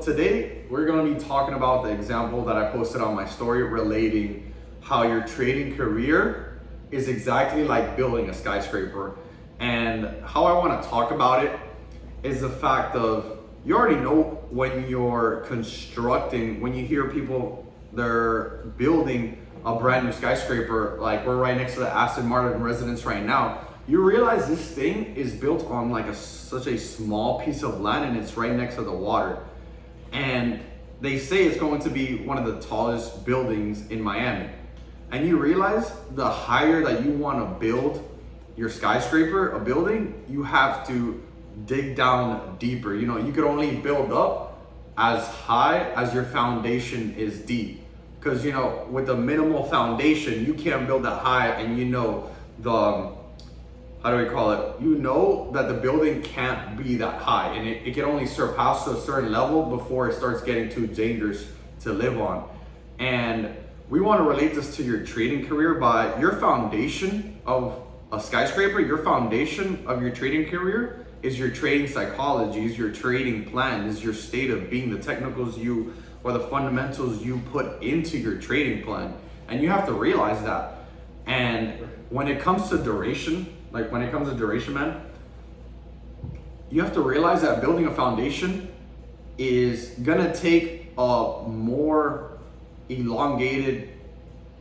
today we're going to be talking about the example that I posted on my story relating how your trading career is exactly like building a skyscraper. And how I want to talk about it is the fact of, you already know when you're constructing, when you hear people, they're building a brand new skyscraper, like we're right next to the Aston Martin residence right now, you realize this thing is built on like such a small piece of land, and it's right next to the water. And they say it's going to be one of the tallest buildings in Miami. And you realize the higher that you want to build your skyscraper, a building, you have to dig down deeper. You know, you could only build up as high as your foundation is deep. Because, you know, with a minimal foundation, you can't build that high, and you know how do we call it? You know that the building can't be that high, and it can only surpass to a certain level before it starts getting too dangerous to live on. And we want to relate this to your trading career by your foundation of a skyscraper, your foundation of your trading career is your trading psychology, is your trading plan, is your state of being, the technicals or the fundamentals you put into your trading plan. And you have to realize that. And when it comes to duration, man, you have to realize that building a foundation is gonna take a more elongated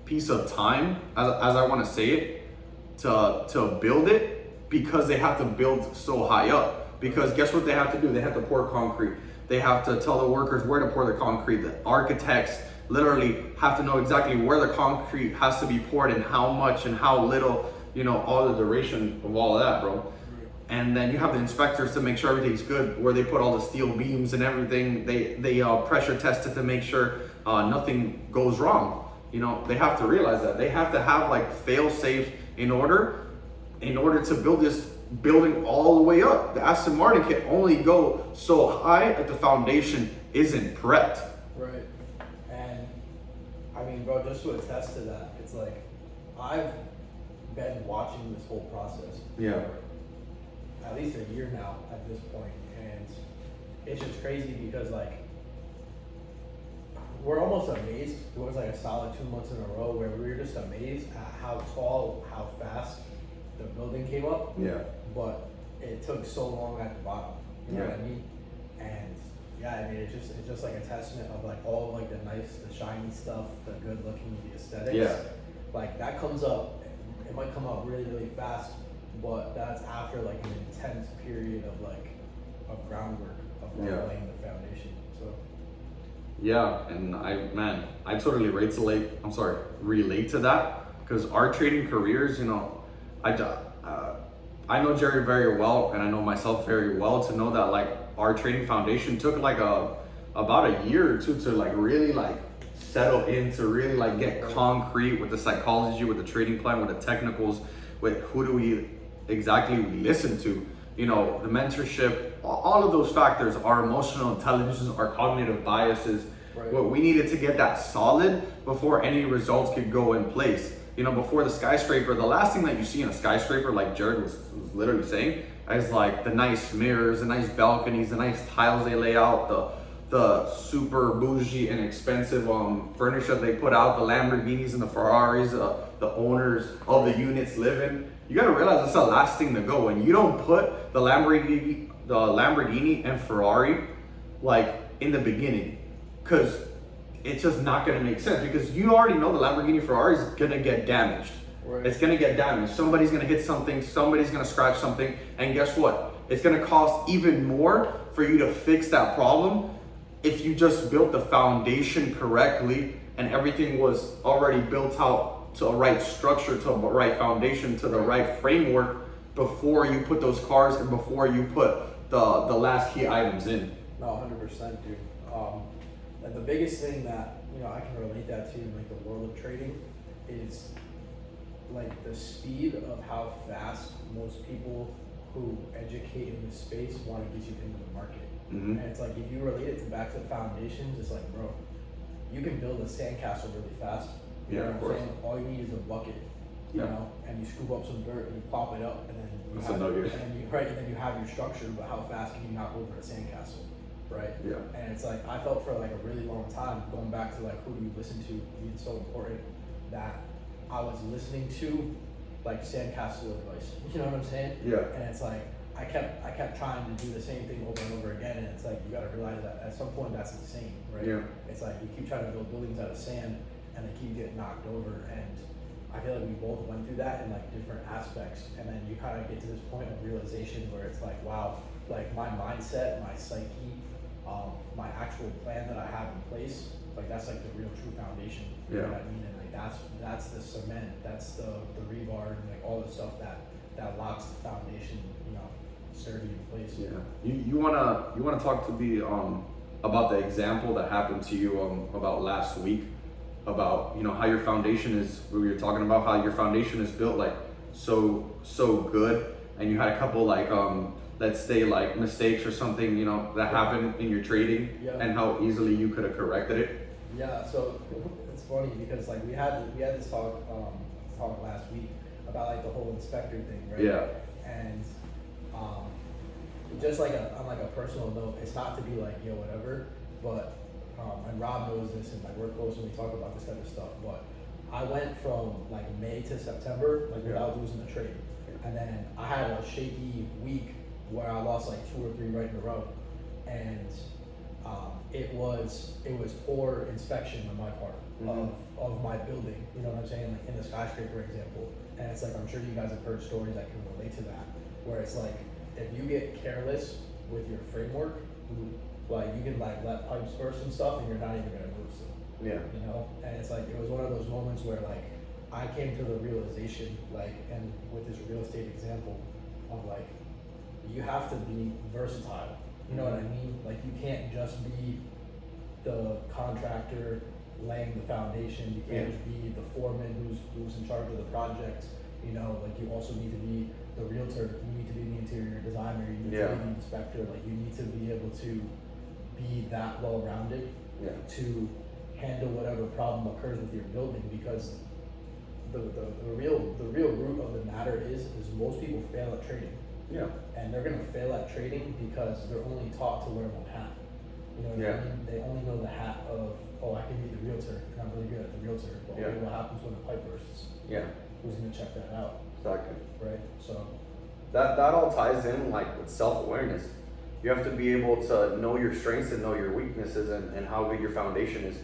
piece of time, as I want to say it, to build it, because they have to build so high up. Because guess what they have to do? They have to pour concrete. They have to tell the workers where to pour the concrete. The architects literally have to know exactly where the concrete has to be poured and how much and how little, you know, all the duration of all of that, bro. And then you have the inspectors to make sure everything's good, where they put all the steel beams and everything. They pressure test it to make sure nothing goes wrong. You know, they have to realize that. They have to have like fail safe in order to build this building all the way up. The Aston Martin can only go so high if the foundation isn't prepped. Right. And I mean, bro, just to attest to that, it's like I've been watching this whole process for at least a year now at this point, and it's just crazy because like we're almost amazed. It was like a solid 2 months in a row where we were just amazed at how tall, how fast the building came up. Yeah. But it took so long at the bottom. You know what I mean? And yeah, I mean, it's just like a testament of like all of like the nice, the shiny stuff, the good looking, the aesthetics. Yeah. Like that comes up, it might come up really, really fast, but that's after like an intense period of groundwork of laying the foundation. So. Yeah, and I totally relate to that, because our trading careers, you know, I know Jerry very well, and I know myself very well to know that like our trading foundation took like about a year or two to like really like settle in, to really like get concrete with the psychology, with the trading plan, with the technicals, with who do we exactly listen to, you know, the mentorship, all of those factors, our emotional intelligence, our cognitive biases. What we needed to get that solid before any results could go in place. You know, before the skyscraper, the last thing that you see in a skyscraper, like Jared was literally saying, is like the nice mirrors, the nice balconies, the nice tiles they lay out, the super bougie and expensive furniture they put out, the Lamborghinis and the Ferraris, the owners of the units live in. You gotta realize it's the last thing to go, and you don't put the Lamborghini and Ferrari like in the beginning, because it's just not gonna make sense, because you already know the Lamborghini Ferrari is gonna get damaged. Right. It's gonna get damaged. Somebody's gonna hit something, somebody's gonna scratch something, and guess what? It's gonna cost even more for you to fix that problem if you just built the foundation correctly and everything was already built out to a right structure, to a right foundation, to the right framework before you put those cars and before you put the last key items in. No, 100%, dude. And the biggest thing that, you know, I can relate that to in like the world of trading is like the speed of how fast most people who educate in this space want to get you into the market. And it's like, if you relate it back to the foundations, it's like, bro, you can build a sandcastle really fast. You know what I'm saying? All you need is a bucket, you know, and you scoop up some dirt and you pop it up, and then you have, and then you have your structure. But how fast can you knock over a sandcastle, right? Yeah. And it's like, I felt for like a really long time, going back to like who do you listen to being so important, that I was listening to like sandcastle advice. You know what I'm saying? Yeah. And it's like, I kept trying to do the same thing over and over again, and it's like, you gotta realize that at some point that's insane, right? Yeah. It's like you keep trying to build buildings out of sand and they keep getting knocked over, and I feel like we both went through that in like different aspects, and then you kind of get to this point of realization where it's like, wow, like my mindset, my psyche, my actual plan that I have in place, like that's like the real true foundation. You know what I mean? And like that's the cement, that's the rebar, and like all the stuff that locks the foundation, you know, sturdy in place. Yeah. You wanna talk to me about the example that happened to you about last week, about, you know, how your foundation is, we were talking about how your foundation is built like so good, and you had a couple like let's say like mistakes or something, you know, that happened in your trading, and how easily you could have corrected it. Yeah, so it's funny because like we had this talk last week about like the whole inspector thing, right? Yeah. And just like on like a personal note, it's not to be like, yo, whatever, but and Rob knows this, and like we're close when we talk about this type of stuff, but I went from like May to September like without losing a trade. And then I had a shaky week where I lost like 2 or 3 right in a row, and it was poor inspection on my part of my building. You know what I'm saying? Like in the skyscraper example, and it's like, I'm sure you guys have heard stories that can relate to that, where it's like if you get careless with your framework, like you can like let pipes burst and stuff, and you're not even gonna move still. Yeah. You know, and it's like, it was one of those moments where like I came to the realization, like, and with this real estate example, of like, you have to be versatile. You know what I mean? Like you can't just be the contractor laying the foundation. You can't just be the foreman who's in charge of the project. You know, like you also need to be the realtor. You need to be the interior designer. You need to be the inspector. Like you need to be able to be that well-rounded to handle whatever problem occurs with your building, because the real root of the matter is most people fail at trading. Yeah. And they're gonna fail at trading because they're only taught to wear one hat. You know what I mean? They only know the hat of, oh, I can be the realtor, and I'm really good at the realtor. But okay, what happens when a pipe bursts? Yeah. Who's gonna check that out? Exactly. Right. So that all ties in like with self-awareness. You have to be able to know your strengths and know your weaknesses, and how good your foundation is.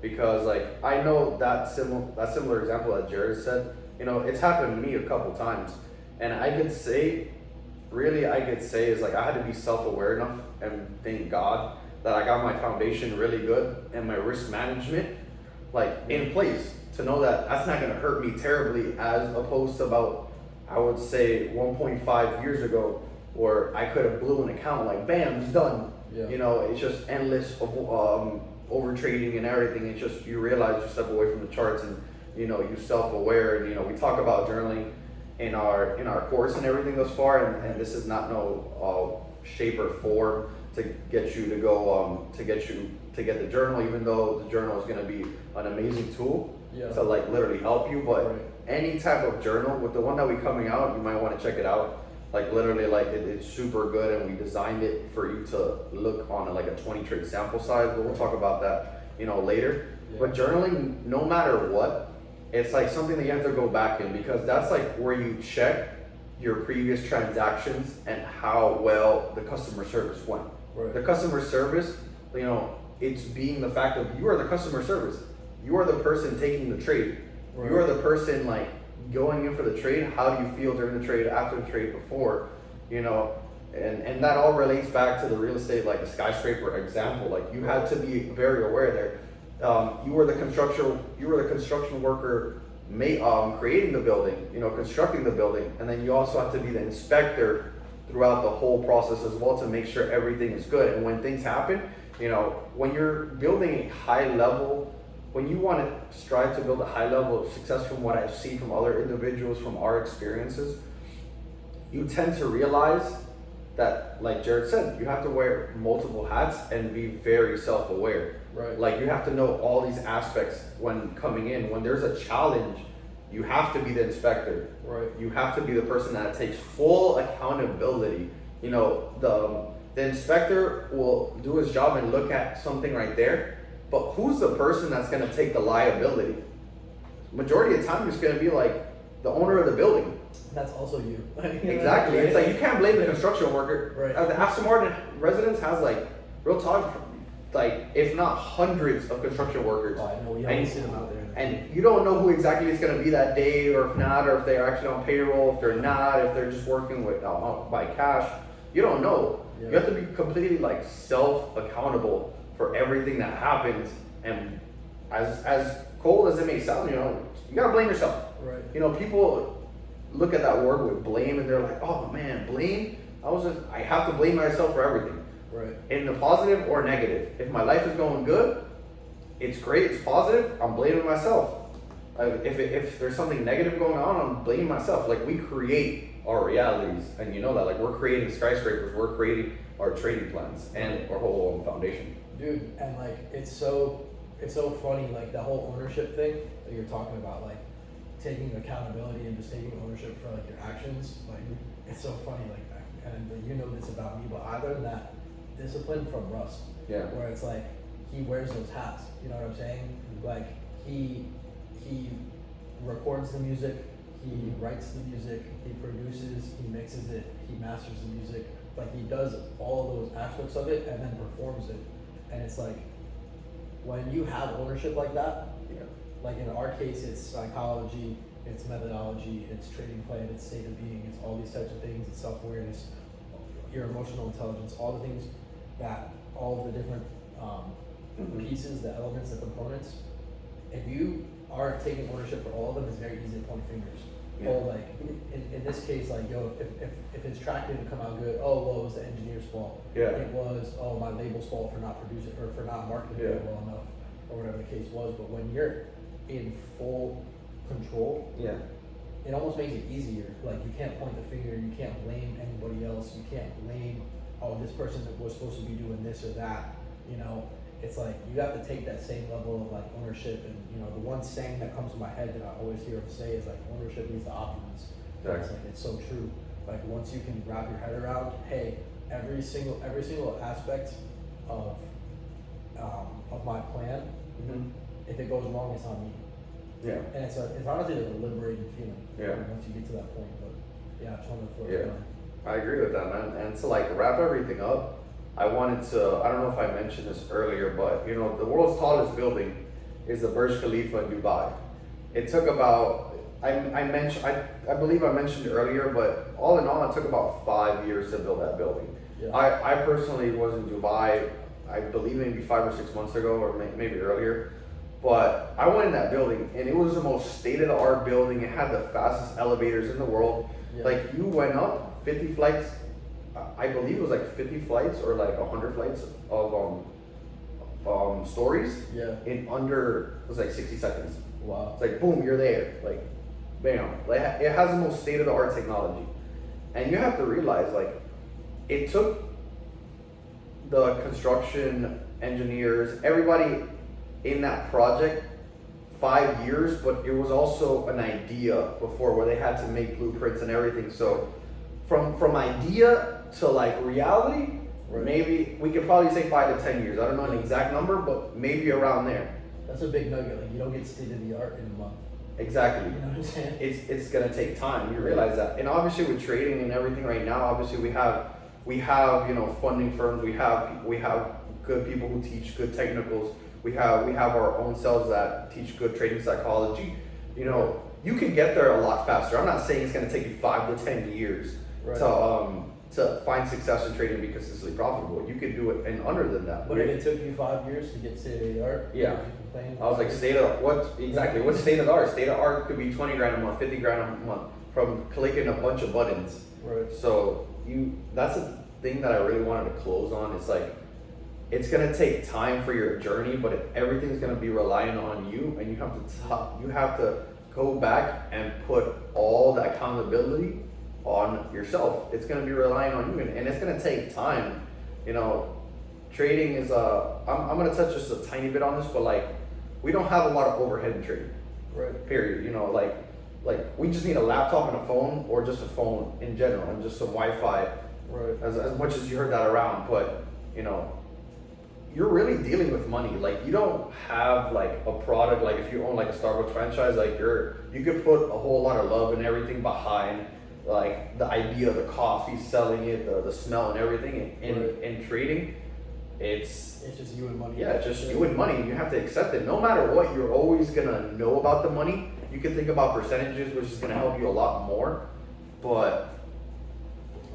Because like I know that similar example that Jared said, you know, it's happened to me a couple times, and I could say is like I had to be self-aware enough, and thank God that I got my foundation really good and my risk management like in place to know that that's not going to hurt me terribly, as opposed to about, I would say 1.5 years ago, where I could have blew an account like bam, it's done. You know, it's just endless over trading and everything. It's just, you realize you step away from the charts, and you know, you self-aware, and you know, we talk about journaling in our course and everything thus far, and this is not no shape or form to get you to go to get the journal, even though the journal is going to be an amazing tool to like literally help you. But any type of journal, with the one that we coming out, you might want to check it out. Like literally, like it's super good, and we designed it for you to look on like a 20 trade sample size, but we'll talk about that, you know, later. But journaling, no matter what, it's like something that you have to go back in, because that's like where you check your previous transactions and how well the customer service went. The customer service, you know, it's being the fact of you are the customer service. You are the person taking the trade. You are the person like going in for the trade. How do you feel during the trade, after the trade, before, you know? And that all relates back to the real estate, like the skyscraper example. Like you had to be very aware there. You were the construction worker creating the building, you know, constructing the building, and then you also have to be the inspector throughout the whole process as well, to make sure everything is good. And when things happen, you know, when you're building a high level, when you want to strive to build a high level of success, from what I've seen from other individuals, from our experiences, you tend to realize that, like Jared said, you have to wear multiple hats and be very self-aware. Like you have to know all these aspects when coming in. When there's a challenge, you have to be the inspector. You have to be the person that takes full accountability. You know, the inspector will do his job and look at something right there, but who's the person that's gonna take the liability? Majority of the time, it's gonna be like the owner of the building. That's also you. Exactly. It's like you can't blame the construction worker. Right. The Aston Martin residence has like real talk, like if not hundreds of construction workers. Oh, I know. We always see them out there. And you don't know who exactly it's going to be that day, or if not, or if they're actually on payroll, if they're not, if they're just working with by cash. You don't know. Yeah. You have to be completely like self-accountable for everything that happens. And as cold as it may sound, you gotta blame yourself. Right. People look at that word with blame and they're like, oh man, blame. I have to blame myself for everything. Right. In the positive or negative. If my life is going good, it's great, it's positive, I'm blaming myself. If there's something negative going on, I'm blaming myself. Like, we create our realities, and you know that. Like, we're creating skyscrapers, we're creating our trading plans and our whole foundation. Dude, and like it's so funny, like the whole ownership thing that you're talking about, like taking accountability and just taking ownership for like your actions. Like, it's so funny, like, and you know this about me, but I learned that discipline from Russ. Yeah. Where it's like he wears those hats. You know what I'm saying? Like he records the music, he writes the music, he produces, he mixes it, he masters the music. Like, he does all those aspects of it and then performs it. And it's like, when you have ownership like that, like in our case, it's psychology, it's methodology, it's trading plan, it's state of being, it's all these types of things, it's self-awareness, your emotional intelligence, all the things that, all of the different pieces, the elements, the components. If you are taking ownership for all of them, it's very easy to point fingers. Yeah. Or like, in this case, like, if his track didn't come out good, well, it was the engineer's fault. Yeah. It was, my label's fault for not producing, or for not marketing it well enough, or whatever the case was. But when you're in full control, it almost makes it easier. Like, you can't point the finger, you can't blame anybody else, you can't blame, this person that was supposed to be doing this or that. It's like, you have to take that same level of like ownership. And the one saying that comes to my head that I always hear him say is like, ownership leads to opulence. It's so true. Like, once you can wrap your head around, hey, every single aspect of my plan, if it goes wrong, it's on me. Yeah. And it's honestly like a liberating feeling. Once you get to that point. But yeah, I just wanted to throw it down. I agree with that, man. And to like wrap everything up, I wanted to, I don't know if I mentioned this earlier, but the world's tallest building is the Burj Khalifa in Dubai. It took about, I believe I mentioned earlier, but all in all, it took about 5 years to build that building. Yeah. I personally was in Dubai, I believe maybe 5 or 6 months ago, or maybe earlier. But I went in that building, and it was the most state-of-the-art building. It had the fastest elevators in the world. Yeah. Like, you went up 50 flights, I believe it was like 50 flights or like 100 flights of stories in under, it was like 60 seconds. Wow. It's like, boom, you're there. Like, bam. Like, it has the most state-of-the-art technology. And you have to realize, like, it took the construction engineers, everybody in that project 5 years, but it was also an idea before where they had to make blueprints and everything. So from idea to like reality, maybe we could probably say 5 to 10 years. I don't know an exact number, but maybe around there. That's a big nugget. Like, you don't get state of the art in a month. Exactly. You know what I'm saying? It's gonna take time. You realize that. And obviously with trading and everything right now, obviously we have funding firms. We have good people who teach good technicals. We have our own selves that teach good trading psychology. You can get there a lot faster. I'm not saying it's gonna take you 5 to 10 years to find success in trading and be consistently profitable. You could do it in under than that. But if it took you 5 years to get state of the art, I was like, what's state of the art? State of the art could be 20 grand a month, 50 grand a month from clicking a bunch of buttons. Right. So that's a thing that I really wanted to close on. It's like, it's gonna take time for your journey, but everything's gonna be relying on you, and you have to go back and put all the accountability on yourself. It's gonna be relying on you, and it's gonna take time. Trading is I'm gonna touch just a tiny bit on this, but like, we don't have a lot of overhead in trading. Right. Period. Like we just need a laptop and a phone, or just a phone in general, and just some Wi-Fi, Right. as much as you heard that around, but you know, you're really dealing with money. Like you don't have like a product, like if you own like a Starbucks franchise, like you could put a whole lot of love and everything behind like the idea of the coffee, selling it, the smell and everything. In trading, it's just you and money. yeah, it's just you and money. You have to accept it. No matter what, you're always gonna know about the money. You can think about percentages, which is gonna help you a lot more. But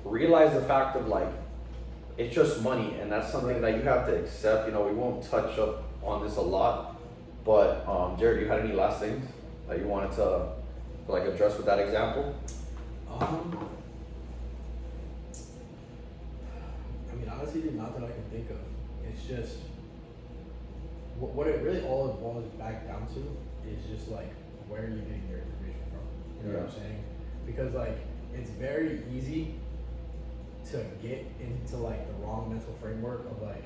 realize the fact of like, it's just money, and that's something that you have to accept. You know, we won't touch up on this a lot, but Jared, you had any last things that you wanted to like address with that example? I mean, honestly, not that I can think of. It's just what it really all it boils back down to is just like where are you getting your information from? You know what I'm saying? Because like it's very easy to get into like the wrong mental framework of like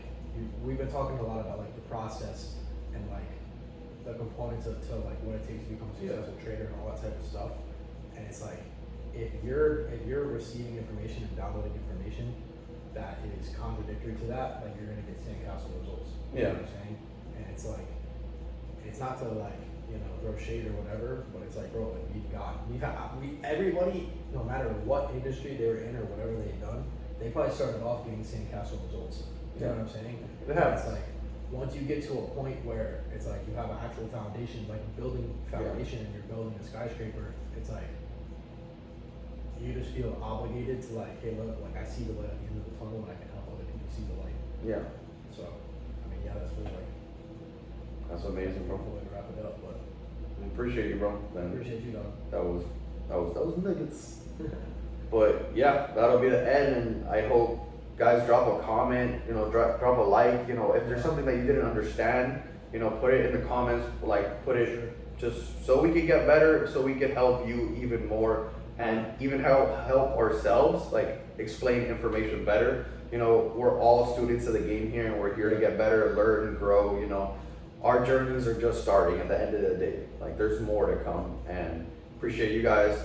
we've been talking a lot about like the process and like the components to like what it takes to become a successful trader and all that type of stuff. And it's like if you're receiving information and downloading information that is contradictory to that, like you're gonna get sandcastle results. You know what I'm saying? And it's like it's not to like, you know, throw shade or whatever, but it's like, bro, like everybody, no matter what industry they were in or whatever they've done, they probably started off getting sandcastle results. You know what I'm saying? Yeah. It's like once you get to a point where it's like you have an actual foundation, like building foundation, and you're building a skyscraper, it's like you just feel obligated to like, hey, look, like I see the light at the end of the tunnel, and I can help other people see the light. Yeah. So, I mean, yeah, that's really like That's amazing, bro. the way to wrap it up. But I appreciate you, bro. I appreciate you, dog. That was nuggets. But yeah, that'll be the end, and I hope guys drop a comment, you know, drop a like, you know, if there's something that you didn't understand, you know, put it in the comments, like put it just so we can get better, so we can help you even more, and even help ourselves, like explain information better. You know, we're all students of the game here, and we're here to get better, learn, and grow. You know, our journeys are just starting at the end of the day. Like there's more to come, and appreciate you guys.